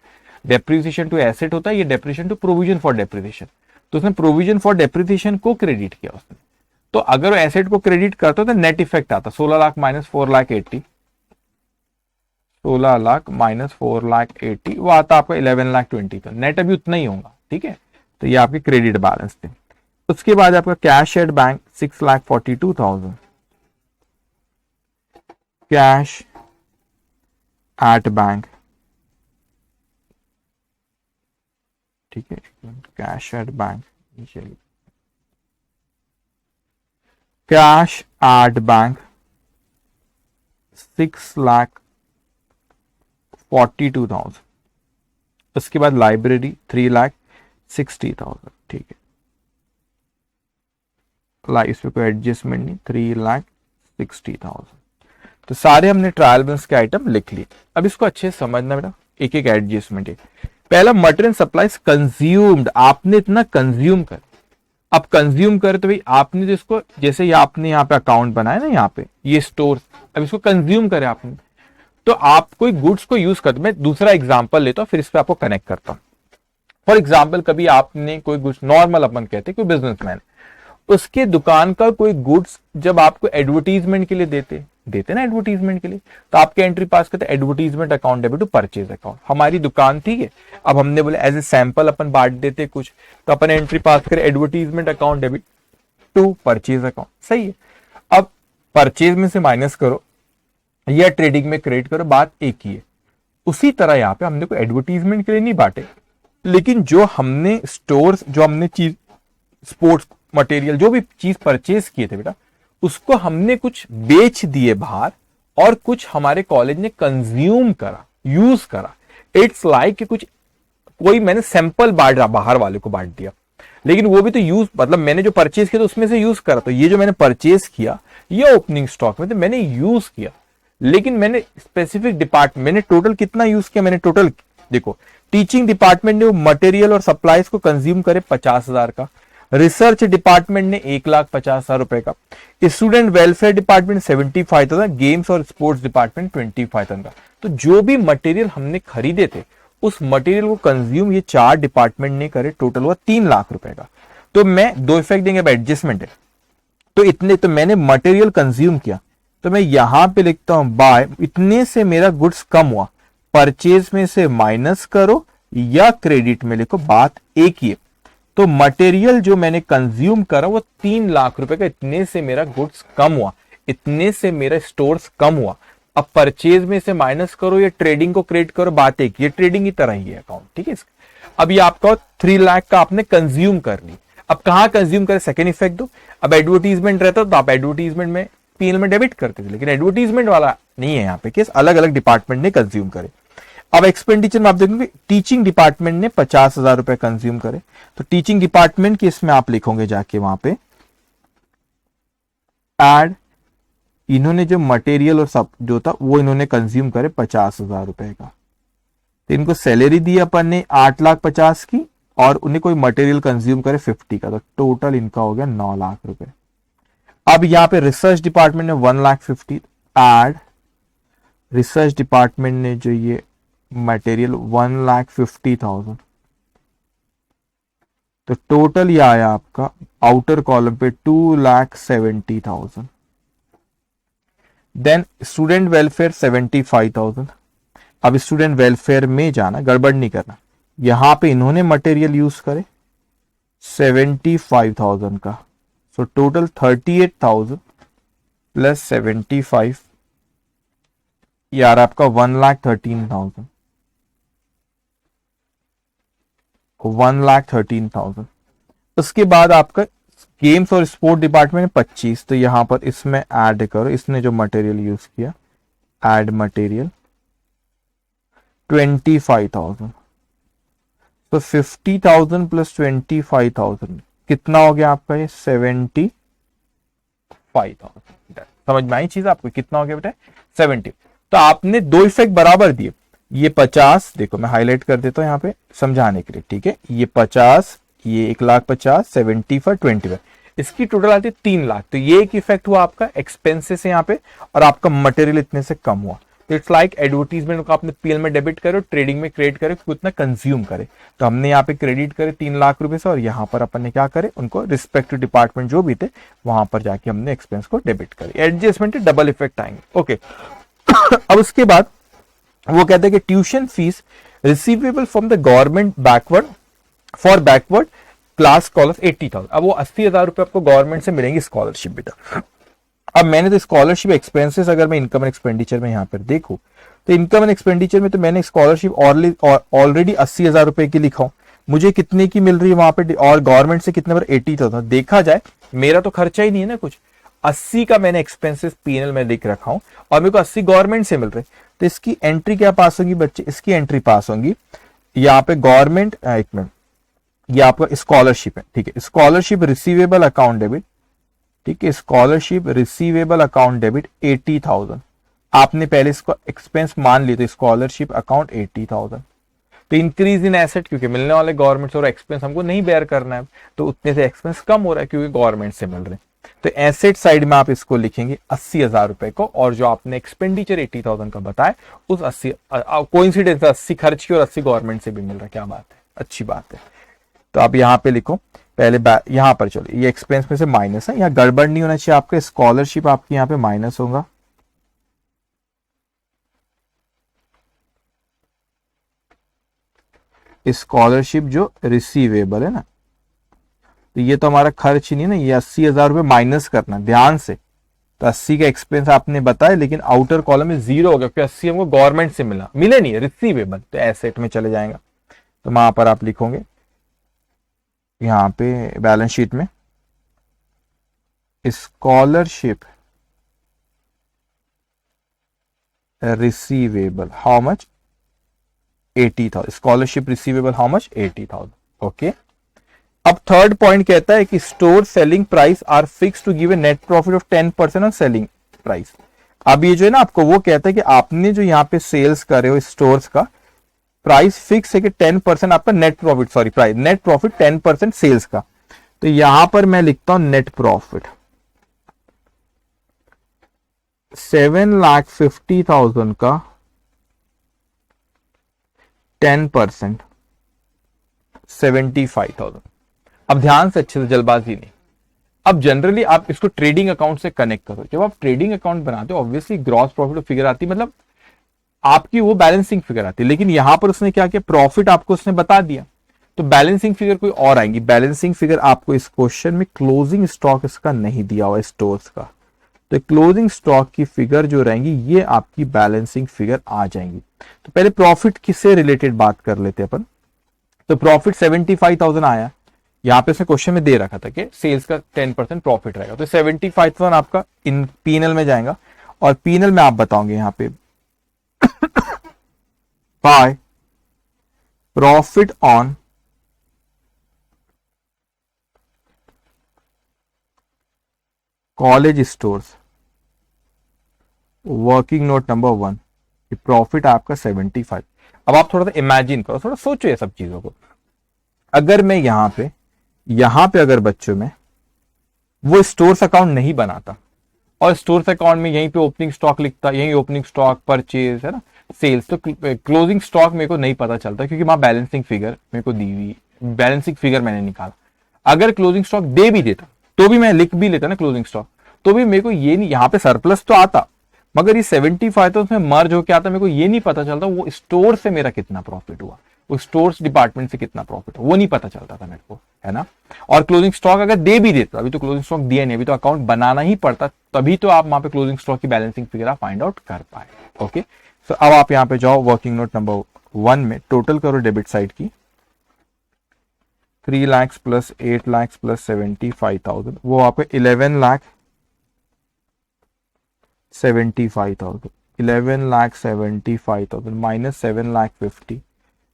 डेप्रिसिएशन टू एसेट होता है, ये depreciation to provision for depreciation, तो उसने प्रोविजन फॉर डेप्रिसिएशन को क्रेडिट किया उसने। तो अगर वो एसेट को क्रेडिट करता तो नेट इफेक्ट आता 16 लाख माइनस 4,80,000, 16 लाख माइनस 4,80,000 वो आता आपको 11,20,000, तो नेट अभी उतना ही होगा, ठीक है। तो ये आपके क्रेडिट बैलेंस थे। उसके बाद आपका cash at bank 6,42,000, cash at bank, ठीक है, कैश एट बैंक, चलिए कैश एट बैंक 6,42,000। उसके बाद लाइब्रेरी 3,60,000, ठीक है, इसमें कोई एडजस्टमेंट नहीं, 3,60,000। तो सारे हमने ट्रायल बैलेंस के आइटम लिख लिए। अब इसको अच्छे से समझना बेटा, एक एक एडजस्टमेंट है। पहला मटेरियल सप्लाईज कंज्यूम्ड, आपने इतना कंज्यूम कर, अब कंज्यूम करे तो भाई आपने जो इसको, जैसे ये आपने यहाँ पे अकाउंट बनाया ना, यहाँ पे ये स्टोर, अब इसको कंज्यूम करे आपने, तो आप कोई गुड्स को यूज करते, मैं दूसरा एग्जांपल लेता हूँ फिर इस पे आपको कनेक्ट करता हूँ। फॉर एग्जाम्पल कभी आपने कोई गुड्स, नॉर्मल अपन कहते कोई बिजनेसमैन, उसके दुकान का कोई गुड्स जब आपको एडवर्टीजमेंट के लिए देते ना, एडवर्टीजमेंट के लिए, तो आपके एंट्री पास करते advertisement account debit to purchase account. हमारी दुकान थी है, अब हमने बोले एज ए सैंपल अपन बांट देते कुछ, तो अपन एंट्री पास करें advertisement account debit to purchase account, सही है। अब परचेज में से माइनस करो या ट्रेडिंग में क्रेडिट करो, बात एक ही है। उसी तरह यहाँ पे हमने कोई एडवर्टीजमेंट के लिए नहीं बांटे, लेकिन जो हमने स्टोर्स, जो हमने चीज, स्पोर्ट्स मटेरियल, जो भी चीज परचेज किए थे बेटा, उसको हमने कुछ बेच दिए बाहर, और कुछ हमारे कॉलेज ने कंज्यूम करा, यूज करा। इट्स लाइक कुछ कोई मैंने सैंपल बांटा, बाहर वाले को बांट दिया, लेकिन वो भी तो यूज, मतलब मैंने जो परचेज किया तो उसमें से यूज करा। तो ये जो मैंने परचेज किया ये ओपनिंग स्टॉक में तो मैंने यूज किया, लेकिन मैंने स्पेसिफिक डिपार्टमेंट, मैंने टोटल कितना यूज किया, मैंने टोटल देखो, टीचिंग डिपार्टमेंट ने मटेरियल और सप्लाईज को कंज्यूम करे 50,000 का, रिसर्च डिपार्टमेंट ने 1,50,000 रुपए का, स्टूडेंट वेलफेयर डिपार्टमेंट 75,000, गेम्स और स्पोर्ट्स डिपार्टमेंट 25,000 का। तो जो भी मटेरियल हमने खरीदे थे उस मटेरियल को कंज्यूम ये 4 डिपार्टमेंट ने करे, टोटल हुआ 3 लाख रुपए का। तो मैं दो इफेक्ट देंगे, एडजस्टमेंट है तो इतने, तो मैंने मटेरियल कंज्यूम किया, तो मैं यहां पे लिखता हूं बाय, इतने से मेरा गुड्स कम हुआ, परचेज में से माइनस करो या क्रेडिट में लिखो, बात एक ही है। तो मटेरियल जो मैंने कंज्यूम करा वो 3 लाख रुपए का, इतने से मेरा गुड्स कम हुआ, इतने से मेरा स्टोर्स कम हुआ। अब परचेज में से माइनस करो या ट्रेडिंग को क्रेडिट करो, बात एक, ये ट्रेडिंग की तरह ही है अकाउंट, ठीक है। अब ये आपका 3 लाख का आपने कंज्यूम कर ली। अब कहां कंज्यूम करे, सेकेंड इफेक्ट दो। अब एडवर्टीजमेंट रहता तो आप एडवर्टीजमेंट में पीएल में डेबिट करते थे, लेकिन एडवर्टीजमेंट वाला नहीं है यहाँ पे केस, अलग अलग डिपार्टमेंट ने कंज्यूम करे। अब एक्सपेंडिचर में आप देखोगे टीचिंग डिपार्टमेंट ने 50,000 रुपए कंज्यूम करे, तो टीचिंग डिपार्टमेंट के इसमें आप लिखोगे जाके वहां पे एड, इन्होंने जो मटेरियल और सब जो था वो इन्होंने कंज्यूम करे 50,000 रुपए का। तो इनको सैलरी दी अपन ने 8,50,000 की, और उन्हें कोई मटेरियल कंज्यूम करे 50 का, तो टोटल इनका हो गया 9 लाख रुपए। अब यहाँ पे रिसर्च डिपार्टमेंट ने 1,50,000 एड, रिसर्च डिपार्टमेंट ने जो ये मटेरियल 1,50,000, तो टोटल ये आया आपका आउटर कॉलम पे 2,70,000। Then student welfare 75,000। अब स्टूडेंट वेलफेयर में जाना, गड़बड़ नहीं करना, यहां पे इन्होंने मटेरियल यूज करे 75,000 का, सो टोटल 38,000 प्लस 75 यार आपका 1,13,000, 1,13,000। उसके बाद आपका गेम्स और स्पोर्ट डिपार्टमेंट में 25, तो यहां पर इसमें ऐड करो, इसने जो मटेरियल यूज किया, ऐड मटेरियल 25,000, तो 50,000 प्लस 25,000 कितना हो गया आपका, ये 75,000। समझ में आई चीज आपको, कितना हो गया बेटा 70। तो आपने दो इफेक्ट बराबर दिए, ये 50, देखो मैं हाईलाइट कर देता हूं यहाँ पे समझाने के लिए, ठीक है। ये 50, ये 1,50,000, 75, 25, इसकी टोटल आती है 3 लाख। तो ये एक इफेक्ट हुआ आपका एक्सपेंसेस है यहाँ पे, और आपका मटेरियल इतने से कम हुआ। तो इट्स लाइक एडवर्टीजमेंट को आपने पीएल में डेबिट करो, ट्रेडिंग में क्रेडिट करे, उतना कंज्यूम करे। तो हमने यहाँ पे क्रेडिट करे 3 लाख रुपए से, और यहाँ पर अपन ने क्या करे, उनको रिस्पेक्टिव डिपार्टमेंट जो भी थे वहां पर जाके हमने एक्सपेंस को डेबिट करे। एडजस्टमेंट डबल इफेक्ट आएंगे, ओके। अब उसके बाद वो कहते हैं कि tuition fees receivable from the government backward for backward class scholars 80,000। अब वो 80,000 रुपए आपको गवर्नमेंट से मिलेंगे स्कॉलरशिप बेटा। अब मैंने तो स्कॉलरशिप एक्सपेंसेस अगर मैं इनकम एंड एक्सपेंडिचर में यहाँ पर देखूं, तो इनकम एंड एक्सपेंडिचर में तो मैंने स्कॉलरशिप ऑलरेडी 80,000 रुपए की लिखा हूं, मुझे कितने की मिल रही है वहां पे, और गवर्नमेंट से कितने पर 80,000। देखा जाए मेरा तो खर्चा ही नहीं है ना कुछ, 80 का मैंने एक्सपेंसेस पीएनएल में लिख रखा हूं, और मेरे को 80 गवर्नमेंट से मिल रहे, तो इसकी एंट्री क्या पास होगी बच्चे, इसकी एंट्री पास होगी यहाँ पे गवर्नमेंट, एक मिनट, ये आपका स्कॉलरशिप है, ठीक है। स्कॉलरशिप रिसीवेबल अकाउंट डेबिट, ठीक है, स्कॉलरशिप रिसीवेबल अकाउंट डेबिट 80,000, आपने पहले इसको एक्सपेंस मान लिया, तो स्कॉलरशिप अकाउंट 80,000। तो इंक्रीज इन एसेट, क्योंकि मिलने वाले गवर्नमेंट से और एक्सपेंस हमको नहीं बेयर करना है, तो उतने से एक्सपेंस कम हो रहा है क्योंकि गवर्नमेंट से मिल रहे हैं। तो एसेट साइड में आप इसको लिखेंगे 80,000 रुपए को, और जो आपने एक्सपेंडिचर 80,000 का बताया उस 80 कोइंसिडेंस 80 खर्च की और 80 गवर्नमेंट से भी मिल रहा है, क्या बात है, अच्छी बात है। तो आप यहां पे लिखो पहले, यहां पर चलो ये एक्सपेंस में से माइनस है, यहाँ गड़बड़ नहीं होना चाहिए आपका, स्कॉलरशिप आपकी यहाँ पे माइनस होगा, स्कॉलरशिप जो रिसीवेबल है ना, तो ये तो हमारा खर्च ही नहीं ना, ये 80,000 रुपए माइनस करना ध्यान से। तो 80 का एक्सपेंस आपने बताया, लेकिन आउटर कॉलम में 0 हो गया क्योंकि 80 हमको गवर्नमेंट से मिले नहीं, रिसीवेबल, तो एसेट में चले जाएगा। तो वहां पर आप लिखोगे यहां पे बैलेंस शीट में scholarship receivable how much, 80,000, scholarship receivable how much, 80,000, okay. अब थर्ड पॉइंट कहता है कि store selling price are fixed to give a net profit of 10% on selling price. अब ये जो है ना आपको वो कहता है कि आपने जो यहाँ पे सेल्स कर रहे हो स्टोर्स का प्राइस फिक्स है कि 10% आपका net profit, sorry price, net profit 10% sales का। तो यहां पर मैं लिखता हूं नेट प्रॉफिट 7,50,000 का 10% 75,000। अब ध्यान से अच्छे से, जल्दबाजी नहीं। अब जनरली आप इसको ट्रेडिंग अकाउंट से कनेक्ट करो, जब आप ट्रेडिंग अकाउंट बनाते हो ऑब्वियसली ग्रॉस प्रॉफिट फिगर आती है, मतलब आपकी वो बैलेंसिंग फिगर आती है। लेकिन यहां पर उसने क्या किया, प्रॉफिट आपको उसने बता दिया, तो बैलेंसिंग फिगर कोई और आएंगी। बैलेंसिंग फिगर आपको इस क्वेश्चन में क्लोजिंग स्टॉक इसका नहीं दिया हुआ स्टोर्स का, तो क्लोजिंग स्टॉक की फिगर जो रहेंगी ये आपकी बैलेंसिंग फिगर आ जाएंगी। तो पहले प्रॉफिट किससे रिलेटेड बात कर लेते हैं अपन। तो प्रॉफिट 75,000 आया, यहाँ पे उसने क्वेश्चन में दे रखा था कि सेल्स का 10% प्रॉफिट रहेगा, तो 75,000 आपका इन पीएनएल में जाएगा। और पीएनएल में आप बताओगे यहाँ पे by profit on college stores, working note number 1, profit आपका 75। अब आप थोड़ा सा इमेजिन करो, थोड़ा सोचो ये सब चीजों को। अगर मैं यहां पे अगर बच्चों में वो स्टोर्स अकाउंट नहीं बनाता और स्टोर्स अकाउंट में यहीं पे ओपनिंग स्टॉक लिखता, यहीं ओपनिंग स्टॉक, परचेज, है ना, सेल्स, तो क्लोजिंग स्टॉक मेरे को नहीं पता चलता, क्योंकि वहां बैलेंसिंग फिगर मेरे को दी हुई, बैलेंसिंग फिगर मैंने निकाला। अगर क्लोजिंग स्टॉक दे भी देता तो भी मैं लिख भी लेता ना क्लोजिंग स्टॉक, तो भी मेरे को ये नहीं, यहाँ पे सरप्लस तो आता, मगर ये 75 तो उसमें मर्ज होकर आता, मेरे को ये नहीं पता चलता वो स्टोर से मेरा कितना प्रॉफिट हुआ, वो स्टोर्स डिपार्टमेंट से कितना प्रॉफिट हुआ, वो नहीं पता चलता था मेरे को, है ना। और क्लोजिंग स्टॉक अगर दे भी देता, अभी तो क्लोजिंग स्टॉक दिया नहीं, अभी तो अकाउंट बनाना ही पड़ता, तभी तो आप वहां पे क्लोजिंग स्टॉक की बैलेंसिंग फिगर आप फाइंड आउट कर पाए। ओके, तो अब आप यहाँ पे जाओ वर्किंग नोट नंबर 1 में, टोटल करो डेबिट साइड की, 3 लाख प्लस 8 लाख प्लस 75,000, वो आपको 11,75,000, 11,75,000 माइनस 7,50,000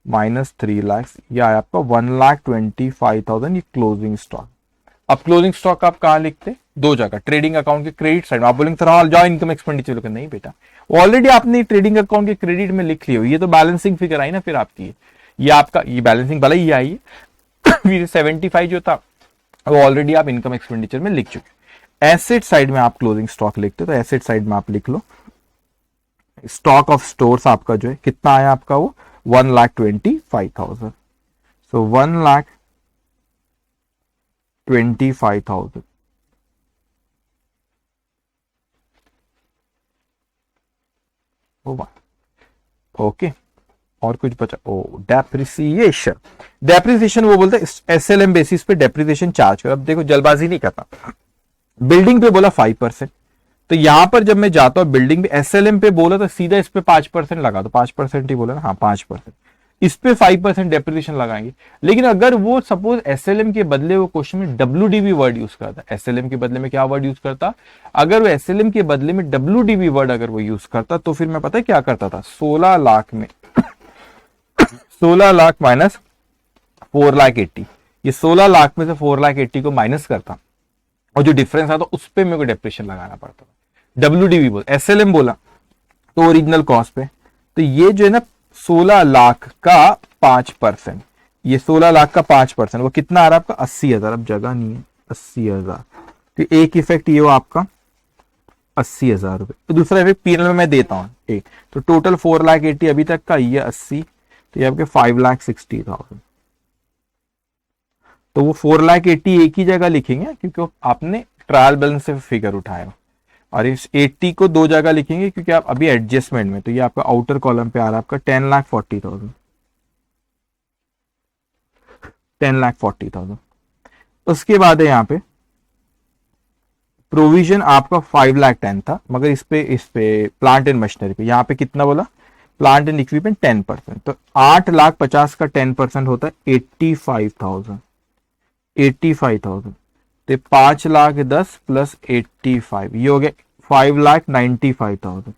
माइनस 3 लाख, यह आया आपका 1,25,000, ये क्लोजिंग स्टॉक। अब क्लोजिंग स्टॉक आप कहां लिखते, दो जगह, ट्रेडिंग अकाउंट के क्रेडिट साइड में। आप बोलेंगे सर हाँ जाओ इनकम एक्सपेंडिचर, नहीं बेटा, ऑलरेडी आपने ट्रेडिंग अकाउंट के क्रेडिट में लिख लिया, ये तो बैलेंसिंग फिगर आई ना फिर आपकी, ये आपका ये बैलेंसिंग भले ही आई है 75 जो था वो ऑलरेडी आप इनकम एक्सपेंडिचर में लिख चुके। एसेट साइड में आप क्लोजिंग स्टॉक लिखते हो, तो एसेट साइड में आप लिख लो स्टॉक ऑफ स्टोर्स आपका जो है कितना आया आपका, वो 1,25,000, सो 1,25,000। ओके, और कुछ बचा, ओ डेप्रिसिएशन, डेप्रिसिएशन वो बोलते हैं एसएलएम बेसिस पे डेप्रिसिएशन चार्ज करो। अब देखो जल्दबाजी नहीं करता, बिल्डिंग पे बोला 5%, तो यहां पर जब मैं जाता हूं बिल्डिंग पे एसएलएम पे बोला तो सीधा इस पे 5% लगा दो, 5% ही बोला ना, हाँ 5%, इस पे 5% डेप्रिसिएशन लगाएंगे। लेकिन अगर वो सपोज एसएलएम के बदले वो क्वेश्चन में डब्ल्यूडीवी वर्ड यूज करता, एसएलएम के बदले में क्या वर्ड यूज करता, अगर वो एसएलएम के बदले में डब्ल्यूडीवी वर्ड अगर वो यूज करता, तो फिर मैं पता है क्या करता था, 16 लाख में 16 लाख माइनस 4,80,000, ये 16 लाख में से 4,80,000 को माइनस करता, और जो डिफरेंस आता उस पर मेरे को डेप्रिसिएशन लगाना पड़ता था। डब्ल्यूडीवी बोला, एसएलएम बोला तो ओरिजिनल कॉस्ट पे, तो ये जो है ना 16 लाख का 5%, ये 16 लाख का 5%, वो कितना आ रहा है आपका 80,000, अब जगह नहीं है 80,000, तो एक इफेक्ट ये हो आपका 80,000 रुपए। तो दूसरा इफेक्ट पीएनएल में मैं देता हूं एक, तो टोटल 4,80,000 अभी तक का, ये 80, तो ये आपके 5,60,000, तो वो 4,80,000 एक ही जगह लिखेंगे क्योंकि आपने ट्रायल बैलेंस से फिगर उठाया, और इस 80 को दो जगह लिखेंगे क्योंकि आप अभी एडजस्टमेंट में, तो ये आपका आउटर कॉलम पे आ रहा है आपका 10,40,000, 10,40,000। उसके बाद है यहाँ पे प्रोविजन आपका 5,10,000 था, मगर इस पे प्लांट एंड मशीनरी पे यहाँ पे कितना बोला, प्लांट एंड इक्विपमेंट 10%, तो 8,50,000 का 10% होता है 85,000, 85,000, तो 5,10,000 प्लस 85, ये हो गया 5,95,000,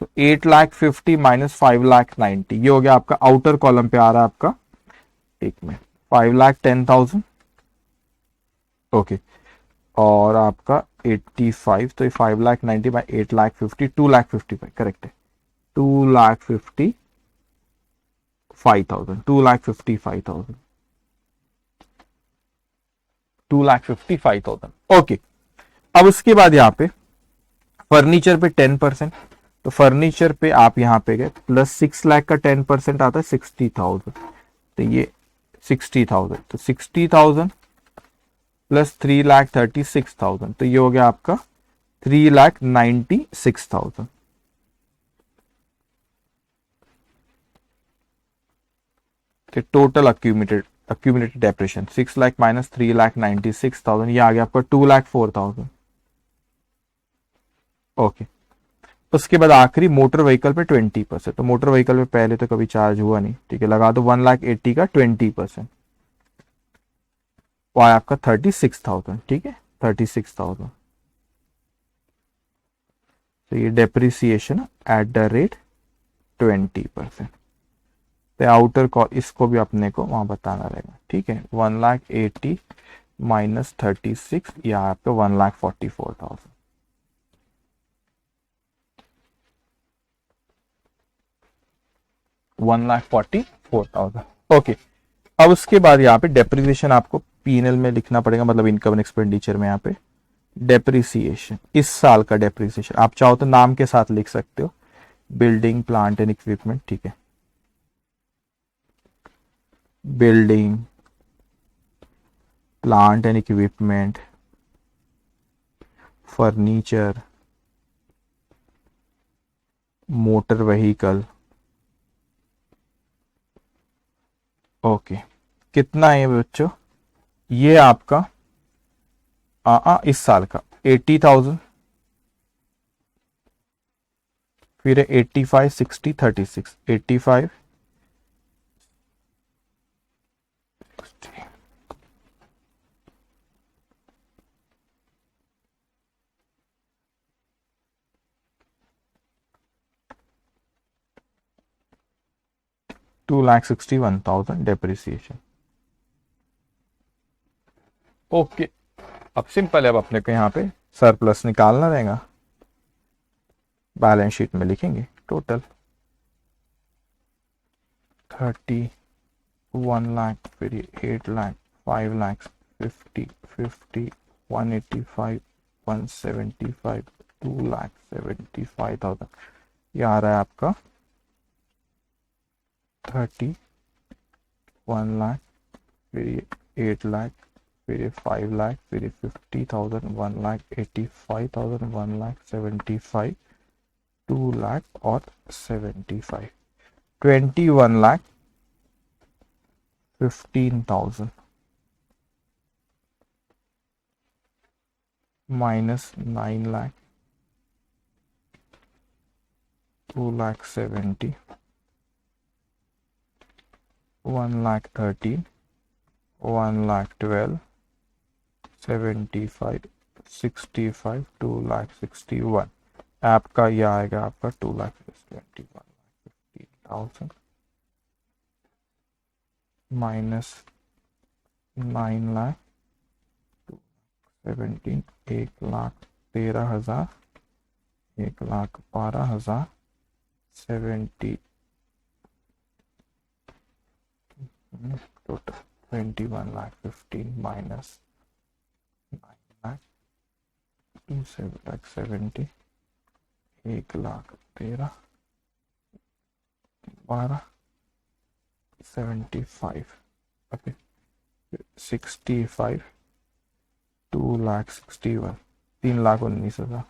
तो 8,50,000 माइनस 5,90,000, ये हो गया आपका आउटर कॉलम पे आ रहा है आपका, एक मिनट, 5,10,000, ओके, और आपका 85, तो 5,90,000 बाई 8,50,000, 2,55,000 करेक्ट है, 2,55,000, 2,55,000, 2,55,000, ओके। अब उसके बाद यहाँ पे फर्नीचर पे 10%, तो फर्नीचर पे आप यहाँ पे गए प्लस 6 लाख का 10% आता है 60,000, तो ये 60,000, तो 60,000 प्लस 3,36,000, तो ये हो गया आपका 3,96,000. Okay, total accumulated depreciation 6 lakh minus 3,96,000, ये आ गया आपका 2,04,000. ओके. उसके बाद आखिरी मोटर व्हीकल पे 20%. तो मोटर व्हीकल पे पहले तो कभी चार्ज हुआ नहीं, ठीक है, लगा दो 1,80,000 का 20%, वो आया आपका 36,000. ठीक है, 36,000. तो ये डेप्रिसिएशन एट द रेट 20%. तो आउटर कॉस्ट इसको भी अपने को वहां बताना रहेगा. ठीक है, 1,80,000 माइनस 36, या आपका 1,44,000. ओके. अब उसके बाद यहाँ पे डेप्रिसिएशन आपको पीएनएल में लिखना पड़ेगा, मतलब इनकम एंड एक्सपेंडिचर में. यहाँ पे डेप्रिसिएशन, इस साल का डेप्रिसिएशन आप चाहो तो नाम के साथ लिख सकते हो, बिल्डिंग प्लांट एंड इक्विपमेंट. ठीक है, building plant and equipment, furniture, motor vehicle. Okay. कितना है बच्चों? ये आपका इस साल का 80,000, फिर 85, 60, 36, 85, 2,61,000 डेप्रिसिएशन. ओके. अब सिंपल है, अब अपने को यहाँ पे सरप्लस निकालना रहेगा. बैलेंस शीट में लिखेंगे टोटल 31 लाख, फिर 8 लाख, 5 लाख, 50, 50, 185, 175, 2,75,000. ये आ रहा है आपका 31 लाख, फिर 8 लाख, फिर 5 लाख, फिर 50,000, 1,85,000, 1,75,000, 2 लाख और 75, 21,15,000 माइनस 9 लाख, 2,70,000, 1,13,000, 1,12,000, 75, 65, 2,61,000. आपका यह आएगा आपका 2,21,15,000 minus 9 lakh, 17, 1,13,000, 1,12,000, 70, total 21,15,000 minus 9,70,000, 1,13,000, 12, 75. Okay, 65, 2,61,000, 3,19,000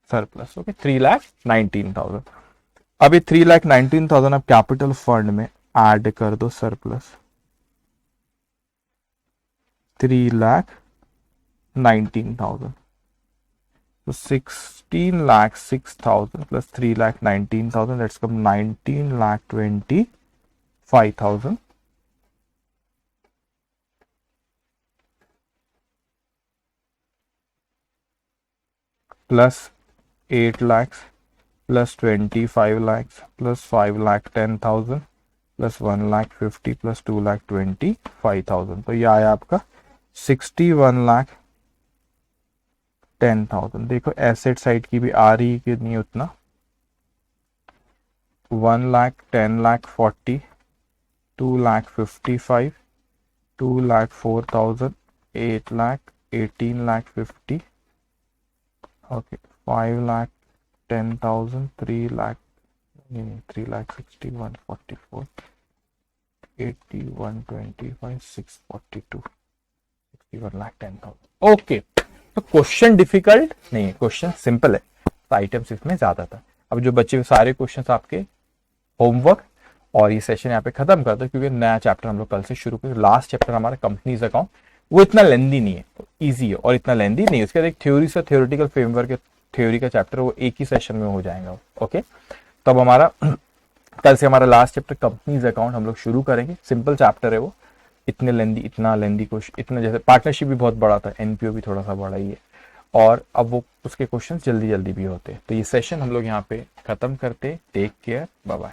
surplus. Okay, 3,19,000. अभी 3,19,000 अब कैपिटल फंड में ऐड कर दो surplus. 3,19,000. So 16,06,000 plus 3,19,000, that's come 19,25,000 plus 8 lakhs plus 25 lakhs plus 5,10,000 plus 1,50,000 plus 2,25,000. तो ये आया आपका 61,10,000. देखो एसेट साइड की भी आ रही है कि नहीं उतना. 1,10,40,000, 2,55,000, 2,04,000, 8,18,50,000. ओके, 5,10,000, 3,61,44, 81,25, 642, 61,10,000. ओके, तो क्वेश्चन डिफिकल्ट नहीं है, क्वेश्चन सिंपल है, तो आइटम्स इसमें ज्यादा था। अब जो बच्चे सारे क्वेश्चन आपके होमवर्क और ये सेशन यहाँ पे खत्म कर दो, क्योंकि नया चैप्टर हम लोग कल से शुरू करें। लास्ट चैप्टर हमारा कंपनीज अकाउंट, वो इतना लेंदी नहीं है, इजी है और इतना लेंदी नहीं है। उसके बाद एक थ्योरी से थ्योरेटिकल फ्रेमवर्क थ्योरी का चैप्टर, वो एक ही सेशन में हो जाएगा। ओके, तो अब हमारा कल से हमारा लास्ट चैप्टर कंपनीज अकाउंट हम लोग शुरू करेंगे। सिंपल चैप्टर है वो, इतना लेंदी क्वेश्चन, इतना जैसे पार्टनरशिप भी बहुत बड़ा था, एनपीओ भी थोड़ा सा बड़ा ही है, और अब वो उसके क्वेश्चन जल्दी जल्दी भी होते हैं। तो ये सेशन हम लोग यहाँ पे खत्म करते। Take care, bye bye.